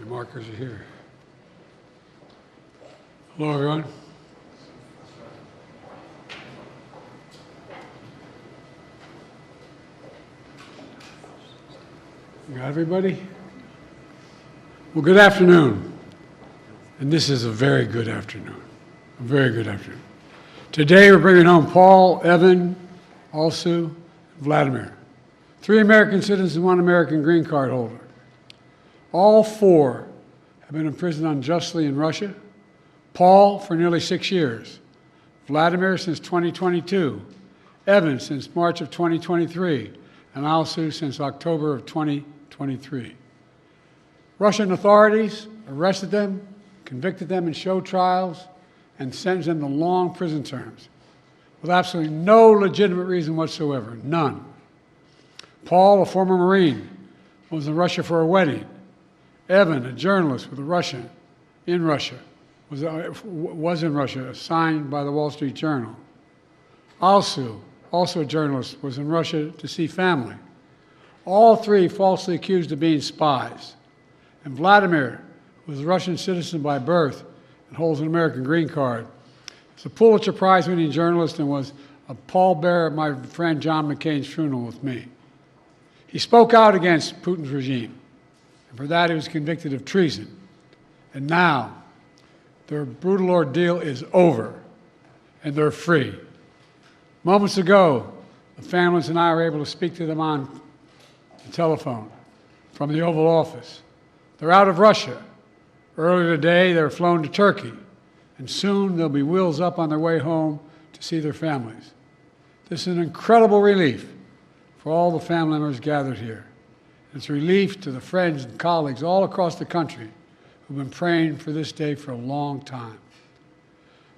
The markers are here. Hello, everyone. You got everybody? Well, good afternoon. And this is a very good afternoon. A very good afternoon. Today we're bringing home Paul, Evan, Alsu, and Vladimir. 3 American citizens and 1 American green card holder. All 4 have been imprisoned unjustly in Russia. Paul for nearly 6 years. Vladimir since 2022. Evan since March of 2023. And Alsu since October of 2023. Russian authorities arrested them, convicted them in show trials, and sentenced them to long prison terms with absolutely no legitimate reason whatsoever, none. Paul, a former Marine, was in Russia for a wedding. Evan, a journalist with a Russian, in Russia, was in Russia, assigned by the Wall Street Journal. Alsu, also a journalist, was in Russia to see family. All 3 falsely accused of being spies. And Vladimir was a Russian citizen by birth and holds an American green card. He's a Pulitzer Prize-winning journalist and was a pallbearer at my friend John McCain's funeral with me. He spoke out against Putin's regime, and for that he was convicted of treason. And now, their brutal ordeal is over, and they're free. Moments ago, the families and I were able to speak to them on the telephone from the Oval Office. They're out of Russia. Earlier today, they were flown to Turkey, and soon they'll be wheels up on their way home to see their families. This is an incredible relief for all the family members gathered here. It's a relief to the friends and colleagues all across the country who've been praying for this day for a long time.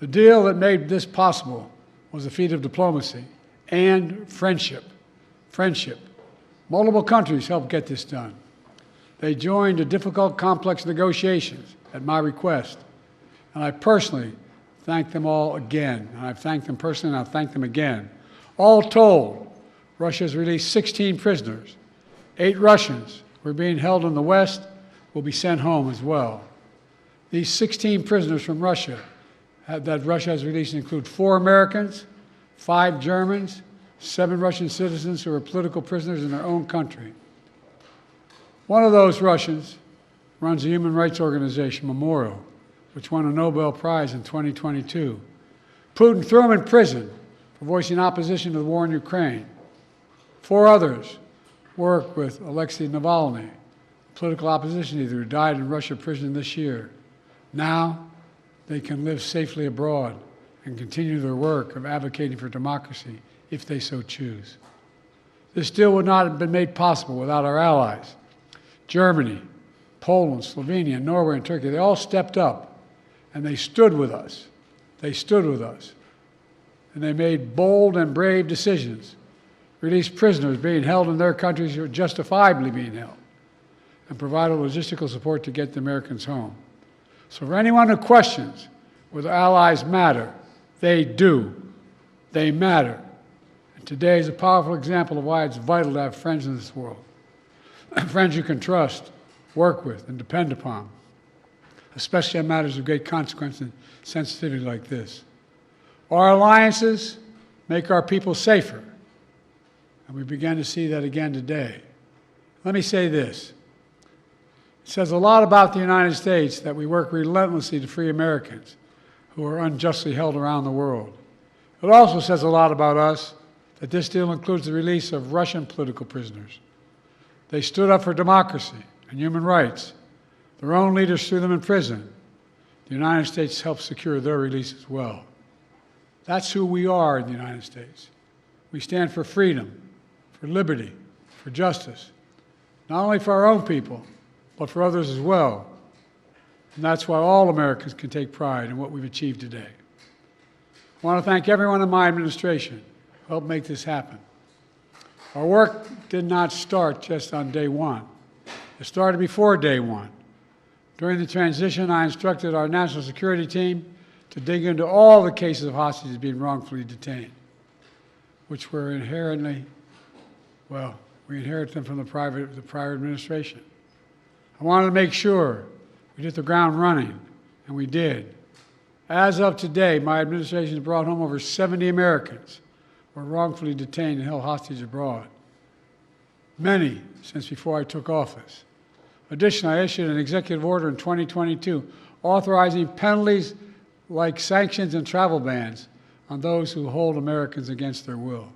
The deal that made this possible was a feat of diplomacy and friendship. Friendship. Multiple countries helped get this done. They joined a difficult, complex negotiations at my request. And I personally thank them all again. And I've thanked them personally, and I'll thank them again. All told, Russia has released 16 prisoners. 8 Russians who are being held in the West will be sent home as well. These 16 prisoners from Russia that Russia has released include 4 Americans, 5 Germans, 7 Russian citizens who are political prisoners in their own country. One of those Russians runs a human rights organization, Memorial, which won a Nobel Prize in 2022. Putin threw him in prison for voicing opposition to the war in Ukraine. 4 others work with Alexei Navalny, a political opposition leader who died in Russia prison this year. Now they can live safely abroad and continue their work of advocating for democracy if they so choose. This deal would not have been made possible without our allies. Germany, Poland, Slovenia, Norway, and Turkey, they all stepped up, and they stood with us. They stood with us. And they made bold and brave decisions, released prisoners being held in their countries who were justifiably being held, and provided logistical support to get the Americans home. So for anyone who questions whether allies matter, they do. They matter. And today is a powerful example of why it's vital to have friends in this world. Friends you can trust, work with, and depend upon, especially on matters of great consequence and sensitivity like this. Our alliances make our people safer, and we began to see that again today. Let me say this. It says a lot about the United States that we work relentlessly to free Americans who are unjustly held around the world. It also says a lot about us that this deal includes the release of Russian political prisoners. They stood up for democracy and human rights. Their own leaders threw them in prison. The United States helped secure their release as well. That's who we are in the United States. We stand for freedom, for liberty, for justice, not only for our own people, but for others as well. And that's why all Americans can take pride in what we've achieved today. I want to thank everyone in my administration who helped make this happen. Our work did not start just on day one. It started before day one. During the transition, I instructed our national security team to dig into all the cases of hostages being wrongfully detained, which were inherently, well, we inherited them from the prior administration. I wanted to make sure we hit the ground running, and we did. As of today, my administration has brought home over 70 Americans who were wrongfully detained and held hostage abroad, many since before I took office. Additionally, I issued an executive order in 2022 authorizing penalties like sanctions and travel bans on those who hold Americans against their will.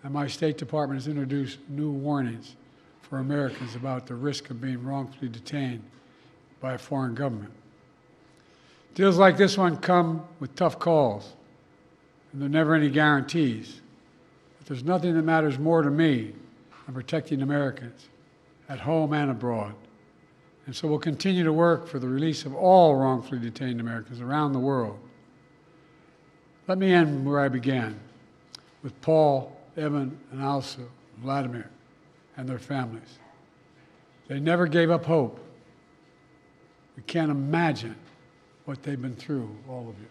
And my State Department has introduced new warnings for Americans about the risk of being wrongfully detained by a foreign government. Deals like this one come with tough calls, and there are never any guarantees. But there's nothing that matters more to me than protecting Americans at home and abroad. And so we'll continue to work for the release of all wrongfully detained Americans around the world. Let me end where I began, with Paul, Evan, and also Vladimir and their families. They never gave up hope. We can't imagine what they've been through, all of you.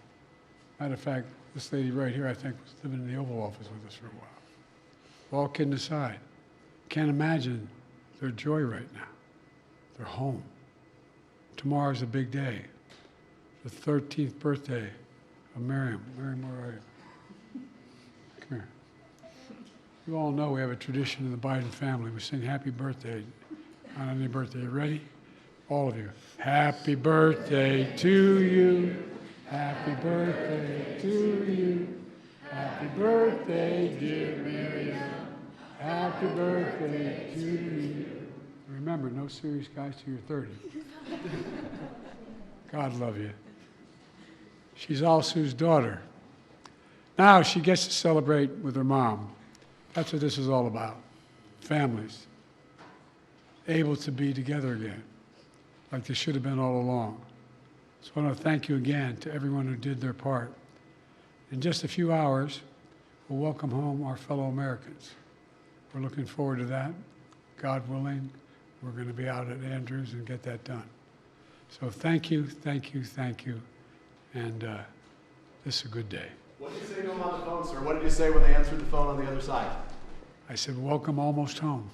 Matter of fact, this lady right here, I think, was living in the Oval Office with us for a while. All kidding aside, can't imagine their joy right now. They're home. Tomorrow's a big day, the 13th birthday of Miriam. Miriam, where are you? Come here. You all know we have a tradition in the Biden family. We sing happy birthday on any birthday. You ready? All of you. Happy birthday to you. Happy birthday to you. Happy birthday, dear Miriam. Happy birthday to you. Remember, no serious guys till you're 30. God love you. She's Alsu's daughter. Now she gets to celebrate with her mom. That's what this is all about. Families able to be together again, like they should have been all along. So I want to thank you again to everyone who did their part. In just a few hours, we'll welcome home our fellow Americans. We're looking forward to that. God willing, we're going to be out at Andrews and get that done. So thank you, thank you, thank you, and this is a good day. What did you say to them on the phone, sir? What did you say when they answered the phone on the other side? I said, welcome almost home.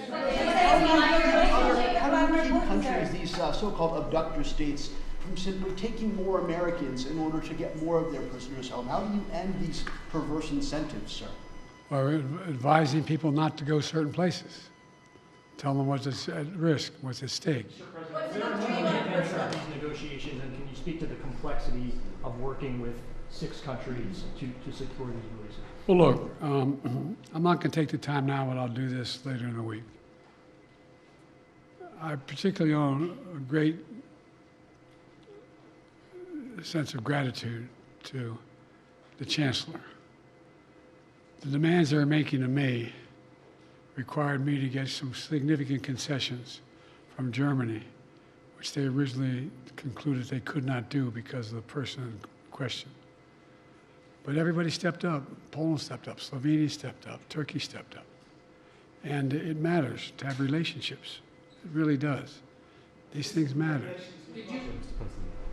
How do you keep countries, these so-called abductor states, from simply taking more Americans in order to get more of their prisoners home? How do you end these perverse incentives, sir? Well, we're advising people not to go certain places. Tell them what's at risk, what's at stake. Mr. President, where are you at these negotiations, and can you speak to the complexity of working with 6 countries to secure these releases? Well, look, I'm not going to take the time now, but I'll do this later in the week. I particularly own a great sense of gratitude to the Chancellor. The demands they were making of me required me to get some significant concessions from Germany, which they originally concluded they could not do because of the person in question. But everybody stepped up. Poland stepped up, Slovenia stepped up, Turkey stepped up. And it matters to have relationships. It really does. These things matter.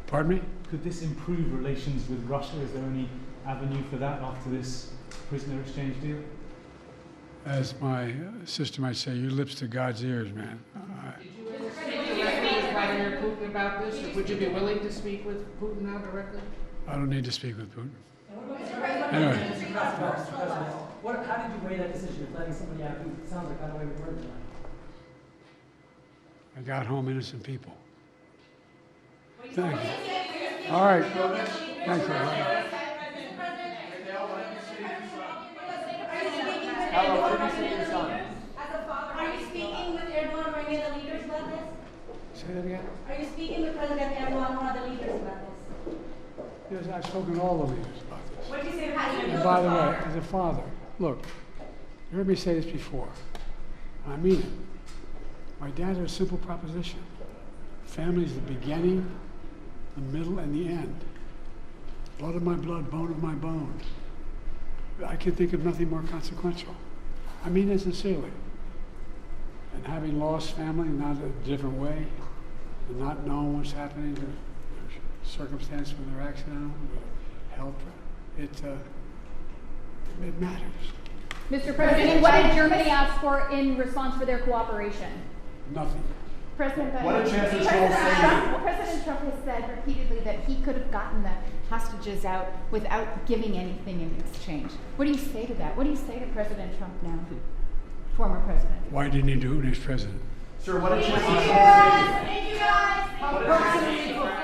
Pardon me? Could this improve relations with Russia? Is there any avenue for that after this prisoner exchange deal? As my sister might say, your lips to God's ears, man. Did you ever speak with Vladimir Putin about this, or would you be willing to speak with Putin now directly? I don't need to speak with Putin. Anyway, How did you weigh that decision of letting somebody out who sounds like got away with murder tonight? I got home innocent people. Thank you. All right. Thanks, everybody. Are you speaking with Erdogan or any of the leaders about this? Say that again? Are you speaking with President Erdogan or other leaders about this? Yes, I've spoken to all the leaders about this. What did you say to President And by the way, as a father, look, you heard me say this before, and I mean it. My dad had a simple proposition. Family is the beginning, the middle, and the end. Blood of my blood, bone of my bone. I can think of nothing more consequential. I mean it sincerely. And having lost family, not a different way, and not knowing what's happening, the circumstance when they're accidental, the health, it matters. Mr. President, what did Germany ask for in response for their cooperation? Nothing. President What did Chancellor Scholz say? President Trump has said repeatedly that he could have gotten the hostages out without giving anything in exchange. What do you say to that? What do you say to President Trump now, former president? Why didn't he do it when he was president? Sir, what did Chancellor Scholz say? Thank you guys. What did Chancellor